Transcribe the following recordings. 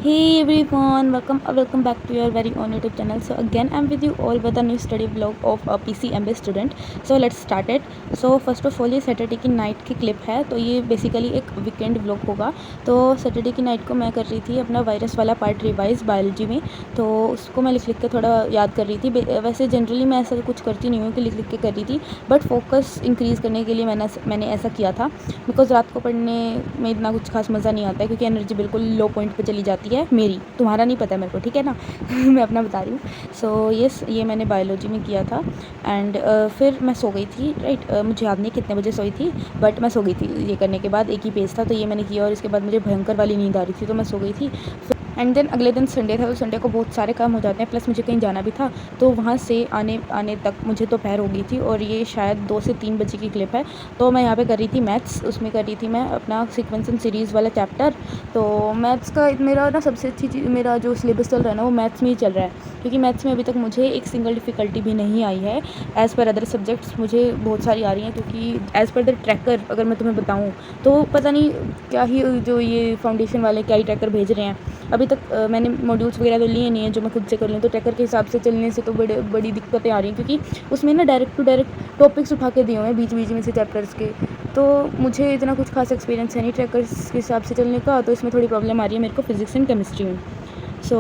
Hey everyone, welcome back to your very own YouTube channel. So again I'm with you all with a new study vlog of a PCMB student. So let's start it. So first of all ये Saturday की night की clip है, तो ये basically एक weekend vlog होगा। तो Saturday की नाइट को मैं कर रही थी अपना वायरस वाला पार्ट रिवाइज बायोलॉजी में, तो उसको मैं लिख के थोड़ा याद कर रही थी। वैसे जनरली मैं ऐसा कुछ करती नहीं हूँ कि लिख के कर रही थी, बट फोकस इंक्रीज़ करने के लिए मैंने ऐसा किया था। बिकॉज रात को पढ़ने में इतना कुछ खास मज़ा नहीं आता है, क्योंकि एनर्जी बिल्कुल लो पॉइंट पे चली जाती है मेरी। तुम्हारा नहीं पता मेरे को, ठीक है ना। मैं अपना बता रही हूँ। सो यस, ये मैंने बायोलॉजी में किया था। एंड फिर मैं सो गई थी, राइट। मुझे याद नहीं कितने बजे सोई थी, बट मैं सो गई थी। ये करने के बाद एक ही पेज था, तो ये मैंने किया और इसके बाद मुझे भयंकर वाली नींद आ रही थी, तो मैं सो गई थी। एंड देन अगले दिन संडे था, तो संडे को बहुत सारे काम हो जाते हैं, प्लस मुझे कहीं जाना भी था, तो वहाँ से आने तक मुझे दोपहर हो गई थी। और ये शायद 2 से 3 बजे की क्लिप है। तो मैं यहाँ पे कर रही थी मैथ्स, उसमें कर रही थी मैं अपना सीक्वेंस एंड सीरीज़ वाला चैप्टर। तो मैथ्स का मेरा ना सबसे अच्छी चीज़, मेरा जो सिलेबस चल रहा है ना, वो मैथ्स में ही चल रहा है, क्योंकि मैथ्स में अभी तक मुझे एक सिंगल डिफ़िकल्टी भी नहीं आई है। एज़ पर अदर सब्जेक्ट्स मुझे बहुत सारी आ रही हैं, क्योंकि एज़ पर द ट्रैकर अगर मैं तुम्हें बताऊँ तो पता नहीं क्या ही जो ये फाउंडेशन वाले क्या ही ट्रैकर भेज रहे हैं। अभी तक मैंने मॉड्यूल्स वगैरह तो लिए नहीं है जो मैं खुद से कर लूँ, तो ट्रैकर के हिसाब से चलने से तो बड़ी दिक्कतें आ रही हैं, क्योंकि उसमें ना डायरेक्ट टू डायरेक्ट टॉपिक्स उठा के दिए हुए हैं बीच बीच में से चैप्टर्स के। तो मुझे इतना कुछ खास एक्सपीरियंस है नहीं ट्रैकर्स के हिसाब से चलने का, तो इसमें थोड़ी प्रॉब्लम आ रही है मेरे को फिजिक्स एंड केमिस्ट्री में। सो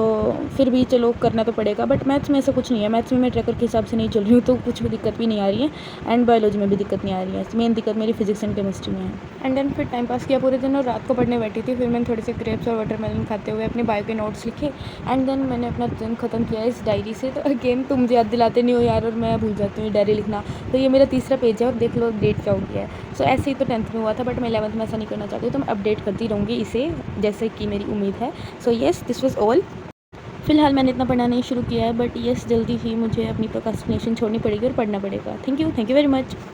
फिर भी चलो करना तो पड़ेगा, बट मैथ्स में ऐसा कुछ नहीं है। मैथ्स में मैं ट्रैकर के हिसाब से नहीं चल रही हूँ, तो कुछ भी दिक्कत भी नहीं आ रही है। एंड बायोलॉजी में भी दिक्कत नहीं आ रही है, मेन दिक्कत मेरी फिजिक्स एंड केमिस्ट्री में है। एंड देन फिर टाइम पास किया पूरे दिन, और रात को पढ़ने बैठी थी। फिर मैंने थोड़े से ग्रेप्स और वाटरमेलन खाते हुए अपने बायो के नोट्स लिखे। एंड देन मैंने अपना दिन ख़त्म किया इस डायरी से। तो अगेन तुम मुझे याद दिलाते नहीं हो यार, और मैं भूल जाती हूँ डायरी लिखना। तो ये मेरा तीसरा पेज है, और देख लो डेट क्या हो गया है। सो ऐसे ही तो 10th में हुआ था, बट मैं 11th में ऐसा नहीं करना चाहती, तो मैं अपडेट करती रहूँगी इसे, जैसे कि मेरी उम्मीद है। So yes, this was all. फिलहाल मैंने इतना पढ़ना नहीं शुरू किया है, बट येस जल्दी ही मुझे अपनी प्रोक्रास्टिनेशन छोड़नी पड़ेगी और पढ़ना पड़ेगा। Thank you very much.